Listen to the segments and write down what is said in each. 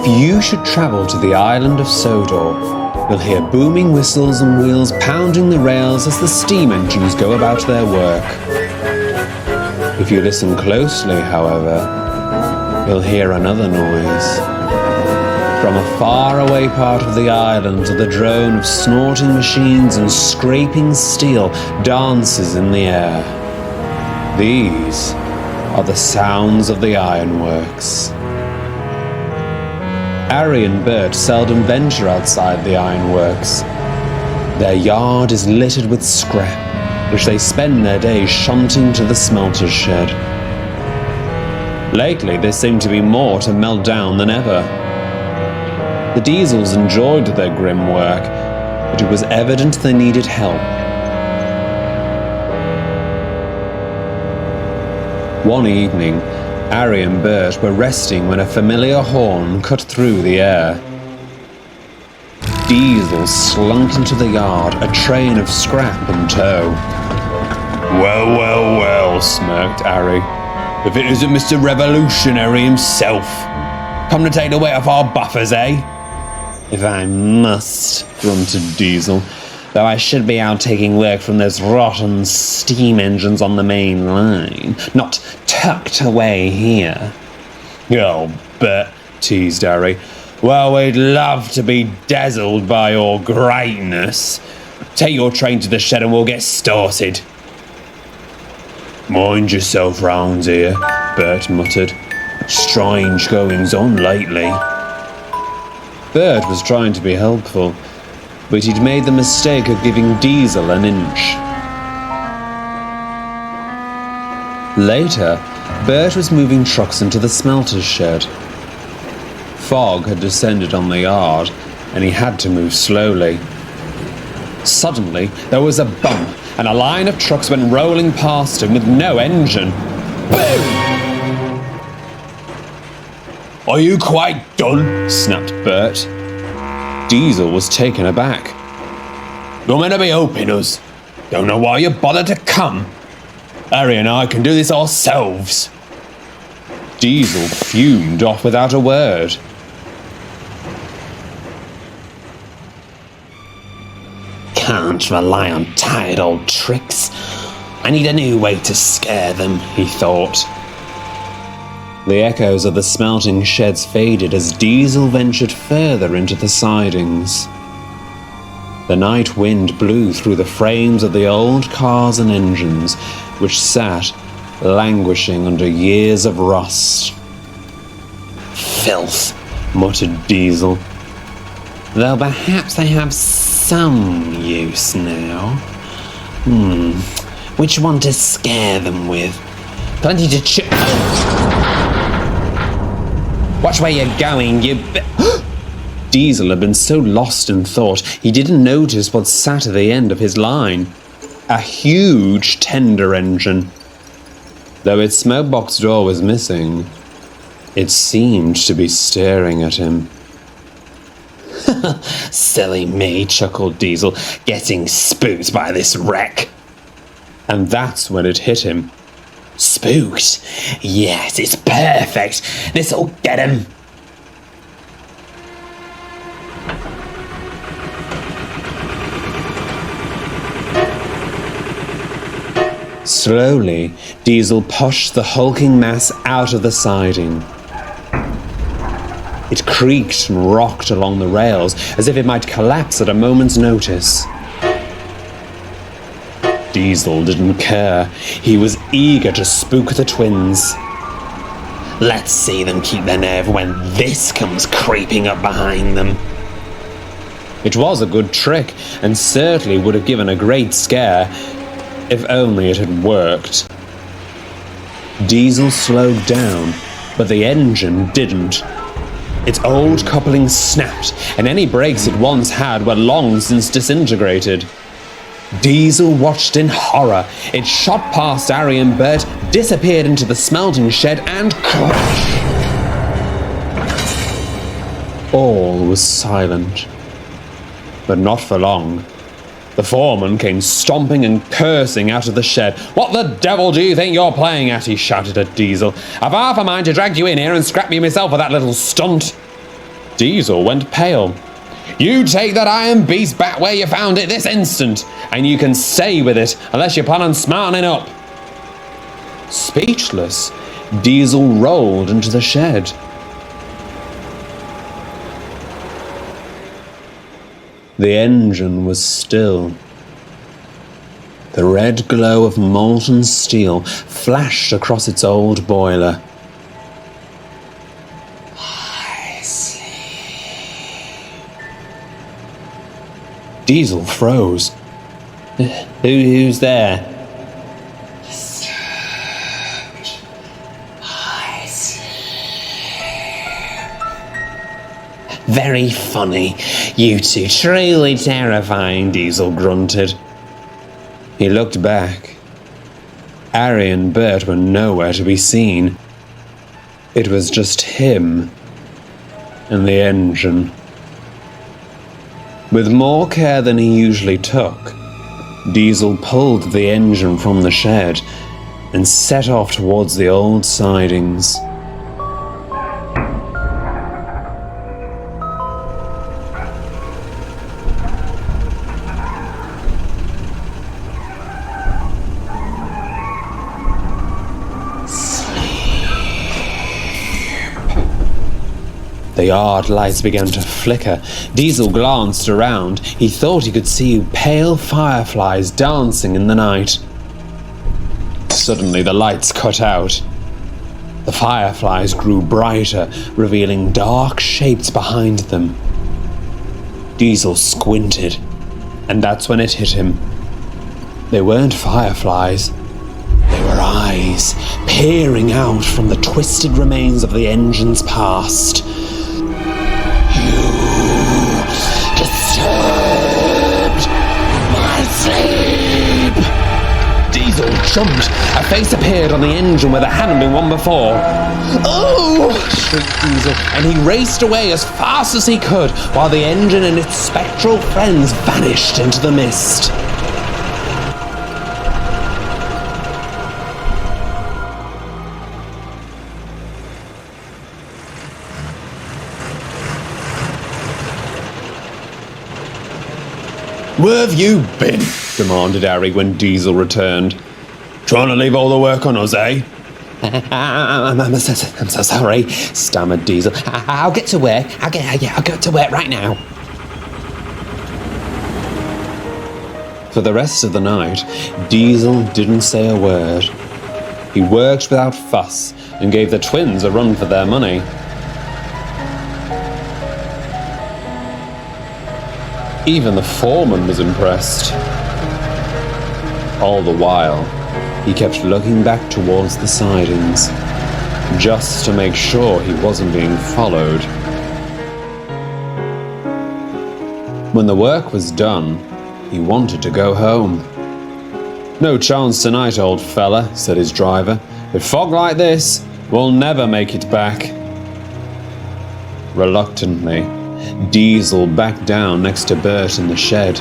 If you should travel to the island of Sodor, you'll hear booming whistles and wheels pounding the rails as the steam engines go about their work. If you listen closely, however, you'll hear another noise. From a faraway part of the island, the drone of snorting machines and scraping steel dances in the air. These are the sounds of the ironworks. Harry and Bert seldom venture outside the ironworks. Their yard is littered with scrap, which they spend their days shunting to the smelter's shed. Lately, there seemed to be more to melt down than ever. The Diesels enjoyed their grim work, but it was evident they needed help. One evening, Harry and Bert were resting when a familiar horn cut through the air. Diesel slunk into the yard, a train of scrap in tow. Well, well, well, smirked Harry. If it isn't Mr. Revolutionary himself. Come to take the weight off our buffers, eh? If I must, grunted Diesel, though I should be out taking work from those rotten steam engines on the main line, not tucked away here. Oh, Bert, teased Harry. Well, we'd love to be dazzled by your greatness. Take your train to the shed and we'll get started. Mind yourself round here, Bert muttered. Strange goings on lately. Bert was trying to be helpful, but he'd made the mistake of giving Diesel an inch. Later, Bert was moving trucks into the smelter's shed. Fog had descended on the yard, and he had to move slowly. Suddenly, there was a bump, and a line of trucks went rolling past him with no engine. Boom! Are you quite done? Snapped Bert. Diesel was taken aback. You're meant to be helping us. Don't know why you bothered to come. Harry and I can do this ourselves. Diesel fumed off without a word. Can't rely on tired old tricks. I need a new way to scare them, he thought. The echoes of the smelting sheds faded as Diesel ventured further into the sidings. The night wind blew through the frames of the old cars and engines, which sat languishing under years of rust. Filth, muttered Diesel. Though perhaps they have some use now. Which one to scare them with? Plenty to chew. Watch where you're going, you Diesel had been so lost in thought he didn't notice what sat at the end of his line. A huge tender engine. Though its smokebox door was missing, it seemed to be staring at him. Silly me, chuckled Diesel, getting spooked by this wreck. And that's when it hit him. Spooked? Yes, it's perfect. This'll get him. Slowly, Diesel pushed the hulking mass out of the siding. It creaked and rocked along the rails as if it might collapse at a moment's notice. Diesel didn't care. He was eager to spook the twins. Let's see them keep their nerve when this comes creeping up behind them. It was a good trick, and certainly would have given a great scare, if only it had worked. Diesel slowed down, but the engine didn't. Its old coupling snapped, and any brakes it once had were long since disintegrated. Diesel watched in horror. It shot past Harry and Bert, disappeared into the smelting shed, and crash! All was silent. But not for long. The foreman came stomping and cursing out of the shed. "What the devil do you think you're playing at?" he shouted at Diesel. "I've half a mind to drag you in here and scrap you myself for that little stunt." Diesel went pale. "You take that iron beast back where you found it this instant, and you can stay with it unless you plan on smartening up." Speechless, Diesel rolled into the shed. The engine was still. The red glow of molten steel flashed across its old boiler. I sleep. Diesel froze. Who's there? I sleep. Very funny. You two, truly terrifying, Diesel grunted. He looked back. Harry and Bert were nowhere to be seen. It was just him and the engine. With more care than he usually took, Diesel pulled the engine from the shed and set off towards the old sidings. The yard lights began to flicker. Diesel glanced around. He thought he could see pale fireflies dancing in the night. Suddenly the lights cut out. The fireflies grew brighter, revealing dark shapes behind them. Diesel squinted, and that's when it hit him. They weren't fireflies. They were eyes, peering out from the twisted remains of the engine's past. Disturbed my sleep! Diesel jumped. A face appeared on the engine where there hadn't been one before. "Oh!" shrieked Diesel, and he raced away as fast as he could, while the engine and its spectral friends vanished into the mist. "Where have you been?" demanded Harry when Diesel returned. "Trying to leave all the work on us, eh?" I'm so sorry," stammered Diesel. "I'll get to work. I'll get to work right now." For the rest of the night, Diesel didn't say a word. He worked without fuss and gave the twins a run for their money. Even the foreman was impressed. All the while, he kept looking back towards the sidings, just to make sure he wasn't being followed. When the work was done, he wanted to go home. "No chance tonight, old fella," said his driver. "With fog like this, we'll never make it back." Reluctantly, Diesel backed down next to Bert in the shed.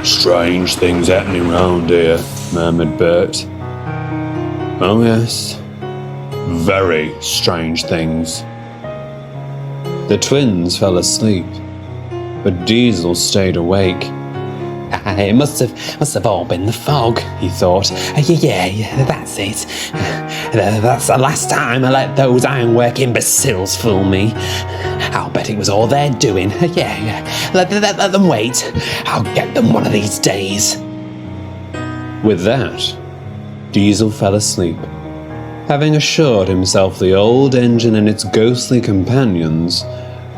"Strange things happening round here," murmured Bert. "Oh yes, very strange things." The twins fell asleep, but Diesel stayed awake. "It must have all been the fog," he thought. Yeah, that's it. That's the last time I let those ironwork imbeciles fool me. I'll bet it was all their doing. Yeah. Let them wait. I'll get them one of these days." With that, Diesel fell asleep, having assured himself the old engine and its ghostly companions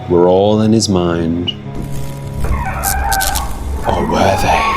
were all in his mind. Or were they?